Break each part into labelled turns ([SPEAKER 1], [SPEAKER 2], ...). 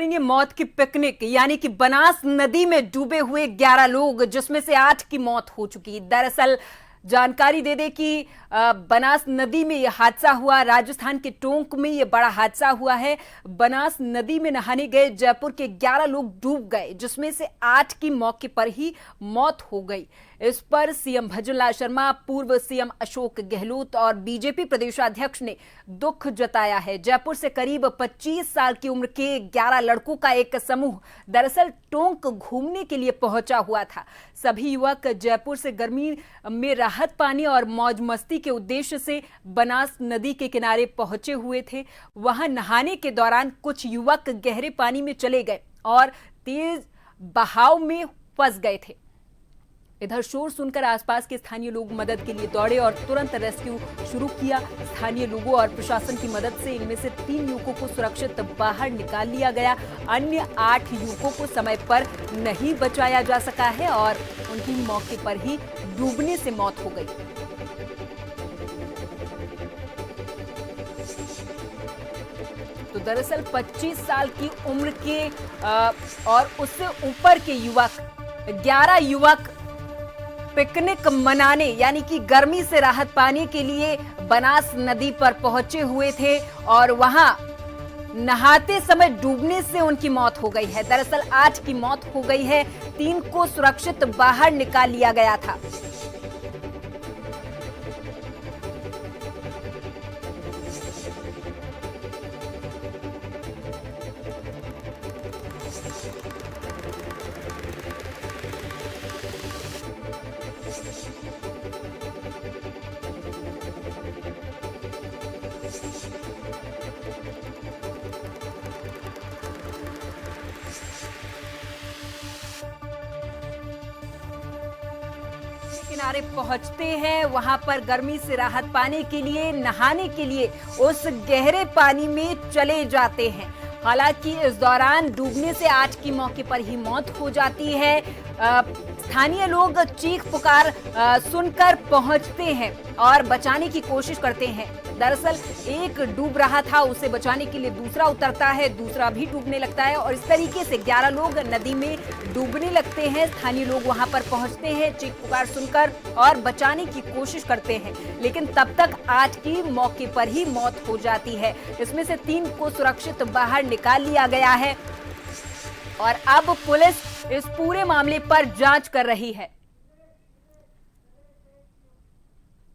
[SPEAKER 1] करेंगे मौत की पिकनिक, यानी कि बनास नदी में डूबे हुए 11 लोग, जिसमें से 8 की मौत हो चुकी। दरअसल जानकारी दे दे कि बनास नदी में यह हादसा हुआ। राजस्थान के टोंक में यह बड़ा हादसा हुआ है। बनास नदी में नहाने गए जयपुर के 11 लोग डूब गए, जिसमें से 8 की मौके पर ही मौत हो गई। इस पर सीएम भजनलाल शर्मा, पूर्व सीएम अशोक गहलोत और बीजेपी प्रदेशाध्यक्ष ने दुख जताया है। जयपुर से करीब 25 साल की उम्र के 11 लड़कों का एक समूह दरअसल टोंक घूमने के लिए पहुंचा हुआ था। सभी युवक जयपुर से गर्मी में राहत पाने और मौज मस्ती के उद्देश्य से बनास नदी के किनारे पहुंचे हुए थे। वहां नहाने के दौरान कुछ युवक गहरे पानी में चले गए और तेज बहाव में फंस गए थे। इधर शोर सुनकर आसपास के स्थानीय लोग मदद के लिए दौड़े और तुरंत रेस्क्यू शुरू किया। स्थानीय लोगों और प्रशासन की मदद से इनमें से 3 युवकों को सुरक्षित बाहर निकाल लिया गया। अन्य 8 युवकों को समय पर नहीं बचाया जा सका है और उनकी मौके पर ही डूबने से मौत हो गई। तो दरअसल 25 साल की उम्र के और उससे ऊपर के युवक 11 युवक पिकनिक मनाने, यानी कि गर्मी से राहत पाने के लिए बनास नदी पर पहुंचे हुए थे और वहां नहाते समय डूबने से उनकी मौत हो गई है। दरअसल 8 की मौत हो गई है, 3 को सुरक्षित बाहर निकाल लिया गया था। किनारे पहुंचते हैं, वहां पर गर्मी से राहत पाने के लिए, नहाने के लिए उस गहरे पानी में चले जाते हैं। हालांकि इस दौरान डूबने से 8 की मौके पर ही मौत हो जाती है। स्थानीय लोग चीख पुकार सुनकर पहुंचते हैं और बचाने की कोशिश करते हैं। दरअसल एक डूब रहा था, उसे बचाने के लिए दूसरा उतरता है, दूसरा भी डूबने लगता है और इस तरीके से 11 लोग नदी में डूबने लगते हैं। स्थानीय लोग वहां पर पहुंचते हैं, चीख पुकार सुनकर और बचाने की कोशिश करते हैं, लेकिन तब तक 8 की मौके पर ही मौत हो जाती है। इसमें से 3 को सुरक्षित बाहर निकाल लिया गया है और अब पुलिस इस पूरे मामले पर जांच कर रही है।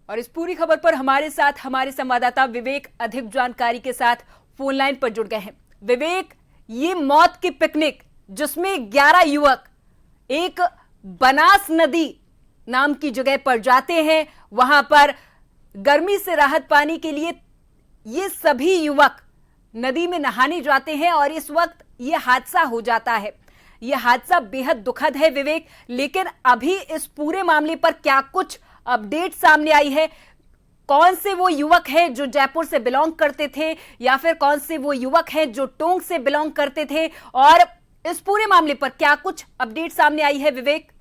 [SPEAKER 1] और इस पूरी खबर पर हमारे साथ हमारे संवाददाता विवेक अधिक जानकारी के साथ फोन लाइन पर जुड़ गए हैं। विवेक, ये मौत की पिकनिक जिसमें 11 युवक एक बनास नदी नाम की जगह पर जाते हैं, वहां पर गर्मी से राहत पाने के लिए ये सभी युवक नदी में नहाने जाते हैं और इस वक्त ये हादसा हो जाता है। यह हादसा बेहद दुखद है विवेक, लेकिन अभी इस पूरे मामले पर क्या कुछ अपडेट सामने आई है? कौन से वो युवक हैं जो जयपुर से बिलोंग करते थे या फिर कौन से वो युवक हैं जो टोंक से बिलोंग करते थे, और इस पूरे मामले पर क्या कुछ अपडेट सामने आई है विवेक?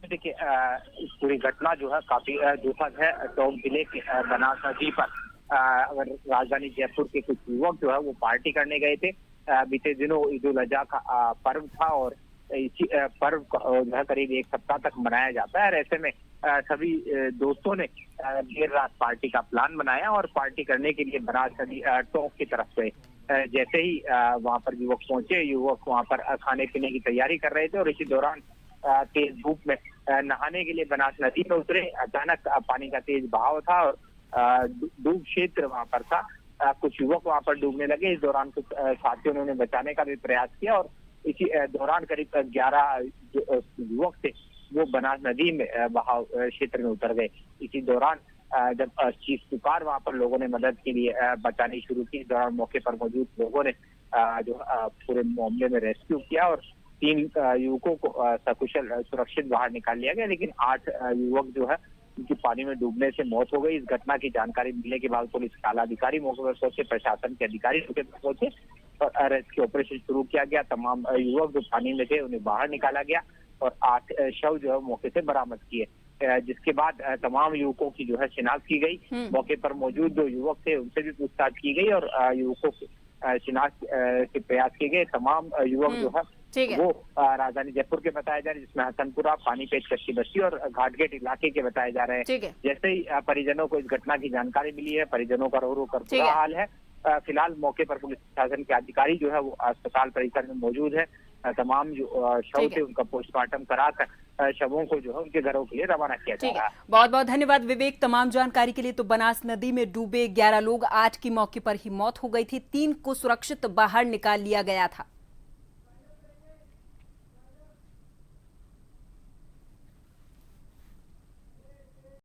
[SPEAKER 2] देखिए, इस पूरी घटना जो है काफी दुखद है। टोंक जिले के बनास नदी पर अगर राजधानी जयपुर के कुछ युवक जो है वो पार्टी करने गए थे। बीते दिनों ईद उल अजहा का पर्व था और इसी पर्व जो है करीब 1 सप्ताह तक मनाया जाता है और ऐसे में सभी दोस्तों ने देर रात पार्टी का प्लान बनाया और पार्टी करने के लिए बनास नदी टोंक की तरफ से जैसे ही वहां पर युवक पहुंचे, युवक वहां पर खाने पीने की तैयारी कर रहे थे और इसी दौरान तेज धूप में नहाने के लिए बनास नदी में उतरे। अचानक पानी का तेज बहाव था और डूब क्षेत्र वहां पर था। कुछ युवक वहां पर डूबने लगे। इस दौरान कुछ साथियों ने उन्हें बचाने का भी प्रयास किया और इसी दौरान करीब 11 युवक थे वो बनास नदी में बहाव क्षेत्र में उतर गए। इसी दौरान जब चीख पुकार वहां पर लोगों ने मदद के लिए बचानी शुरू की, इस दौरान मौके पर मौजूद लोगों ने जो पूरे मामले में रेस्क्यू किया और 3 युवकों को सकुशल सुरक्षित बाहर निकाल लिया गया, लेकिन 8 युवक जो है उनकी पानी में डूबने से मौत हो गई। इस घटना की जानकारी मिलने के बाद पुलिस के आला अधिकारी मौके पर पहुंचे, प्रशासन के अधिकारी मौके पर पहुंचे और रेस्क्यू ऑपरेशन शुरू किया गया। तमाम युवक जो पानी में थे उन्हें बाहर निकाला गया और 8 शव जो है मौके से बरामद किए, जिसके बाद तमाम युवकों की जो है शिनाख्त की गई। मौके पर मौजूद जो युवक थे उनसे भी पूछताछ की गई और युवकों शिनाख्त के प्रयास किए गए। तमाम युवक जो है
[SPEAKER 1] ठीक है।
[SPEAKER 2] वो राजधानी जयपुर के बताए जा रहे हैं, जिसमें हसनपुरा, पानीपेट, कच्ची बस्ती और घाटगेट इलाके के बताए जा रहे हैं।
[SPEAKER 1] ठीक है।
[SPEAKER 2] जैसे ही परिजनों को इस घटना की जानकारी मिली है, परिजनों का रो रो कर बुरा हाल है। फिलहाल मौके पर पुलिस प्रशासन के अधिकारी जो है वो अस्पताल परिसर में मौजूद है। तमाम जो शव थे उनका पोस्टमार्टम कराकर शवों को जो है उनके घरों के लिए रवाना किया जा रहा है।
[SPEAKER 1] बहुत बहुत धन्यवाद विवेक तमाम जानकारी के लिए। तो बनास नदी में डूबे 11 लोग, 8 की मौके पर ही मौत हो गई थी, 3 को सुरक्षित बाहर निकाल लिया गया था।